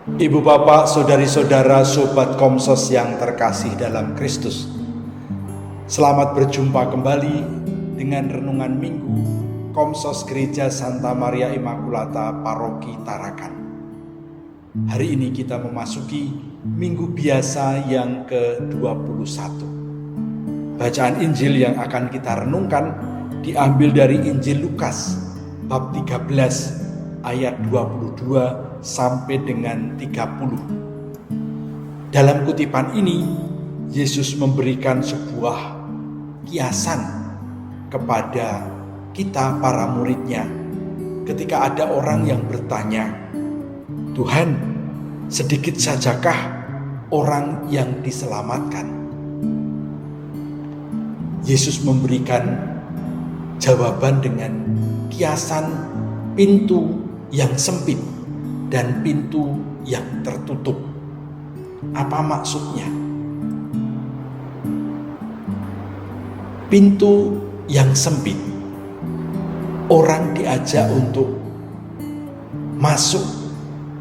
Ibu bapak, saudari-saudara, sobat Komsos yang terkasih dalam Kristus, selamat berjumpa kembali dengan renungan Minggu Komsos Gereja Santa Maria Immaculata Paroki Tarakan. Hari ini kita memasuki Minggu Biasa yang ke-21. Bacaan Injil yang akan kita renungkan diambil dari Injil Lukas bab 13 ayat 22 sampai dengan 30. Dalam kutipan ini, Yesus memberikan sebuah kiasan kepada kita para muridnya ketika ada orang yang bertanya, "Tuhan, sedikit sajakah orang yang diselamatkan?" Yesus memberikan jawaban dengan kiasan pintu yang sempit dan pintu yang tertutup. Apa maksudnya? Pintu yang sempit, orang diajak untuk masuk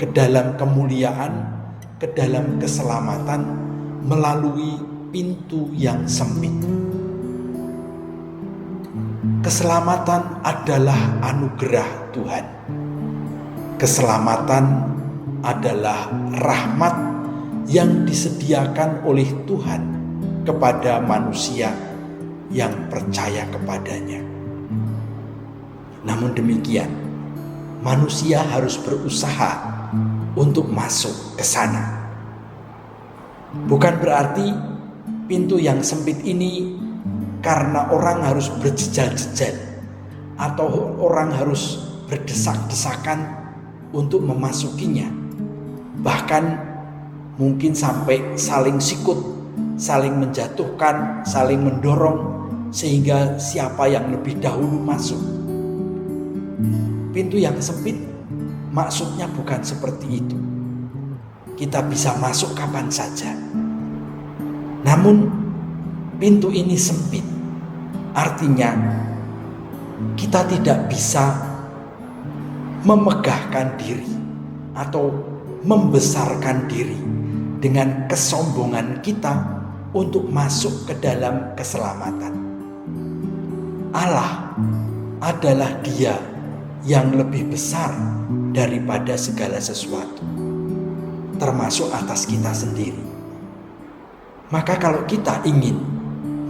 ke dalam kemuliaan, ke dalam keselamatan melalui pintu yang sempit. Keselamatan adalah anugerah Tuhan. Keselamatan adalah rahmat yang disediakan oleh Tuhan kepada manusia yang percaya kepadanya. Namun demikian, manusia harus berusaha untuk masuk ke sana. Bukan berarti pintu yang sempit ini karena orang harus berjejal-jejal atau orang harus berdesak-desakan untuk memasukinya. Bahkan mungkin sampai saling sikut, saling menjatuhkan, saling mendorong sehingga siapa yang lebih dahulu masuk. Pintu yang sempit maksudnya bukan seperti itu. Kita bisa masuk kapan saja. Namun pintu ini sempit, artinya kita tidak bisa memegahkan diri atau membesarkan diri dengan kesombongan kita untuk masuk ke dalam keselamatan. Allah adalah Dia yang lebih besar daripada segala sesuatu, termasuk atas kita sendiri. Maka kalau kita ingin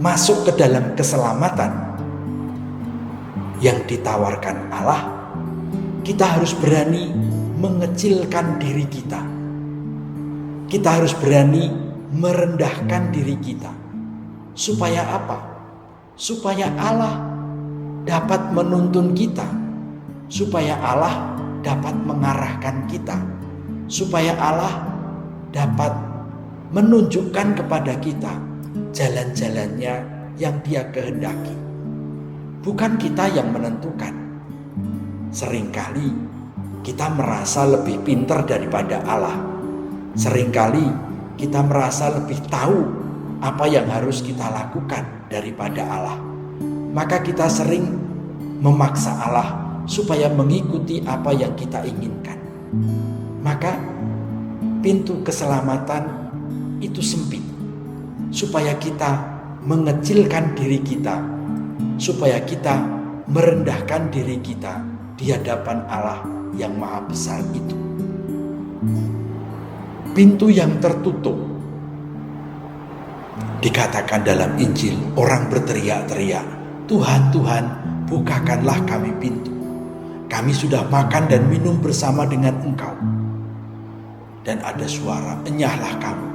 masuk ke dalam keselamatan yang ditawarkan Allah, kita harus berani mengecilkan diri kita. Kita harus berani merendahkan diri kita. Supaya apa? Supaya Allah dapat menuntun kita. Supaya Allah dapat mengarahkan kita. Supaya Allah dapat menunjukkan kepada kita jalan-jalannya yang Dia kehendaki. Bukan kita yang menentukan. Seringkali kita merasa lebih pintar daripada Allah. Seringkali kita merasa lebih tahu apa yang harus kita lakukan daripada Allah. Maka kita sering memaksa Allah supaya mengikuti apa yang kita inginkan. Maka pintu keselamatan itu sempit, supaya kita mengecilkan diri kita, supaya kita merendahkan diri kita di hadapan Allah yang maha besar itu. Pintu yang tertutup, dikatakan dalam Injil, orang berteriak-teriak, "Tuhan, Tuhan, bukakanlah kami pintu. Kami sudah makan dan minum bersama dengan Engkau." Dan ada suara, "Enyahlah kamu,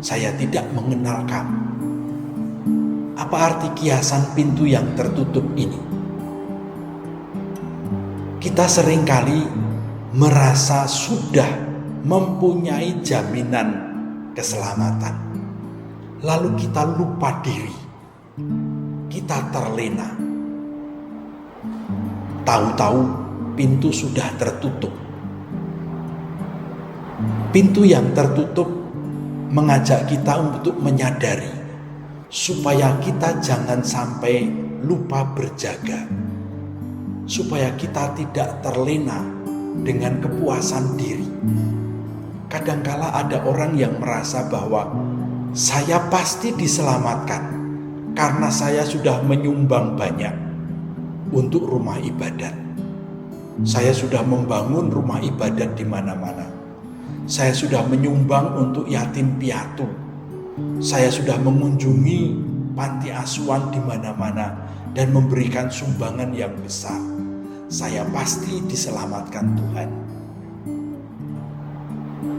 saya tidak mengenal kamu." Apa arti kiasan pintu yang tertutup ini? Kita seringkali merasa sudah mempunyai jaminan keselamatan. Lalu kita lupa diri. Kita terlena. Tahu-tahu pintu sudah tertutup. Pintu yang tertutup mengajak kita untuk menyadari supaya kita jangan sampai lupa berjaga. supaya kita tidak terlena dengan kepuasan diri, kadangkala ada orang yang merasa bahwa saya pasti diselamatkan karena saya sudah menyumbang banyak untuk rumah ibadat. Saya sudah membangun rumah ibadat di mana-mana. Saya sudah menyumbang untuk yatim piatu. Saya sudah mengunjungi panti asuhan di mana-mana dan memberikan sumbangan yang besar. Saya pasti diselamatkan Tuhan.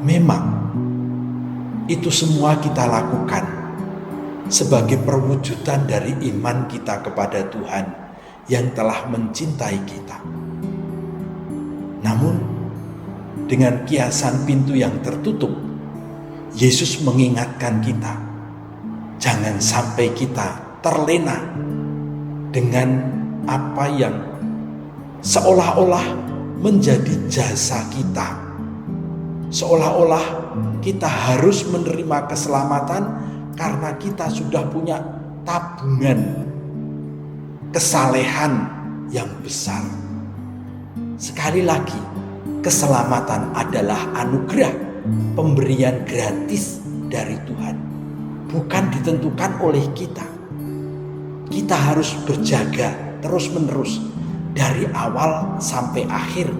Memang itu semua kita lakukan sebagai perwujudan dari iman kita kepada Tuhan yang telah mencintai kita. Namun dengan kiasan pintu yang tertutup, Yesus mengingatkan kita, jangan sampai kita terlena dengan apa yang seolah-olah menjadi jasa kita. Seolah-olah kita harus menerima keselamatan karena kita sudah punya tabungan kesalehan yang besar. Sekali lagi, keselamatan adalah anugerah, pemberian gratis dari Tuhan, bukan ditentukan oleh kita. Kita harus berjaga terus-menerus dari awal sampai akhir,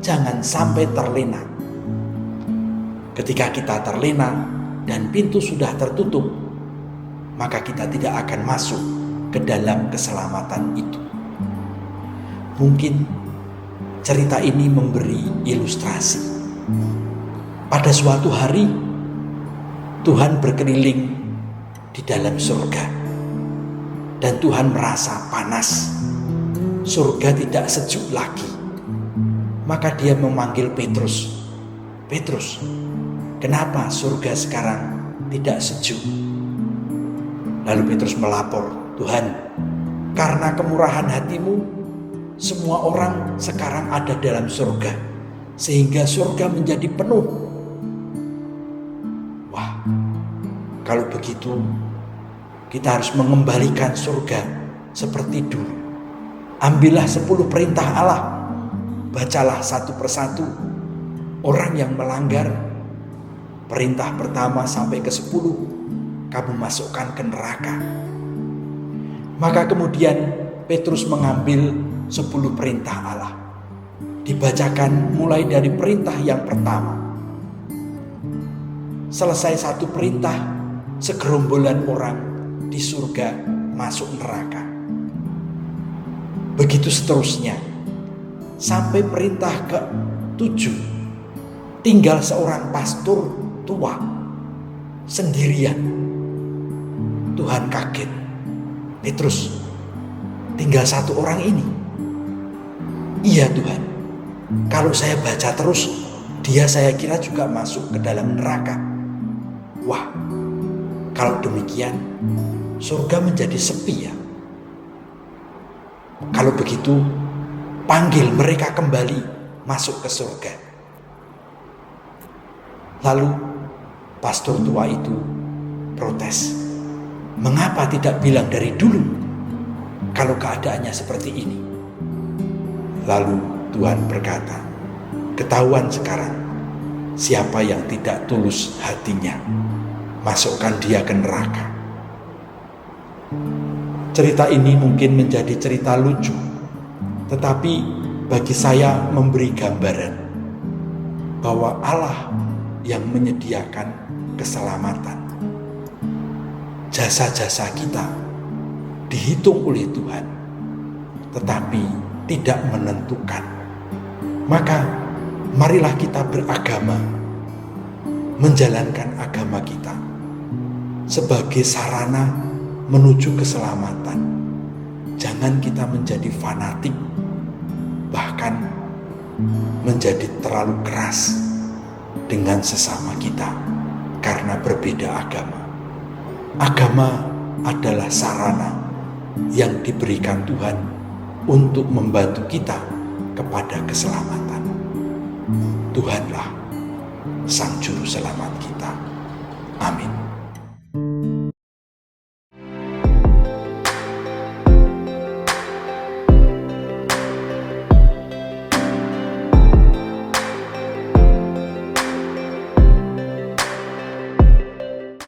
jangan sampai terlena. Ketika kita terlena dan pintu sudah tertutup, maka kita tidak akan masuk ke dalam keselamatan itu. Mungkin cerita ini memberi ilustrasi. Pada suatu hari, Tuhan berkeliling di dalam surga dan Tuhan merasa panas. Surga tidak sejuk lagi. Maka dia memanggil Petrus. Petrus, kenapa surga sekarang tidak sejuk? Lalu Petrus melapor, Tuhan, karena kemurahan hatimu, semua orang sekarang ada dalam surga, sehingga surga menjadi penuh. Wah, kalau begitu kita harus mengembalikan surga seperti dulu. Ambillah 10 perintah Allah, bacalah satu persatu. Orang yang melanggar perintah pertama sampai ke 10, kamu masukkan ke neraka. Maka kemudian Petrus mengambil 10 perintah Allah. Dibacakan mulai dari perintah yang pertama. Selesai satu perintah, segerombolan orang di surga masuk neraka. Begitu seterusnya. Sampai perintah ke-7. Tinggal seorang pastor tua sendirian. Tuhan kaget. Petrus, tinggal satu orang ini. Iya Tuhan, kalau saya baca terus, dia saya kira juga masuk ke dalam neraka. Wah, kalau demikian, surga menjadi sepi ya. Kalau begitu, panggil mereka kembali masuk ke surga. Lalu pastor tua itu protes. Mengapa tidak bilang dari dulu kalau keadaannya seperti ini? Lalu Tuhan berkata, ketahuan sekarang siapa yang tidak tulus hatinya. Masukkan dia ke neraka. Cerita ini mungkin menjadi cerita lucu, tetapi bagi saya memberi gambaran bahwa Allah yang menyediakan keselamatan. Jasa-jasa kita dihitung oleh Tuhan, tetapi tidak menentukan. Maka marilah kita beragama, menjalankan agama kita sebagai sarana menuju keselamatan. Jangan kita menjadi fanatik, bahkan menjadi terlalu keras dengan sesama kita karena berbeda agama. Agama adalah sarana yang diberikan Tuhan untuk membantu kita kepada keselamatan. Tuhanlah Sang Juru Selamat kita. Amin.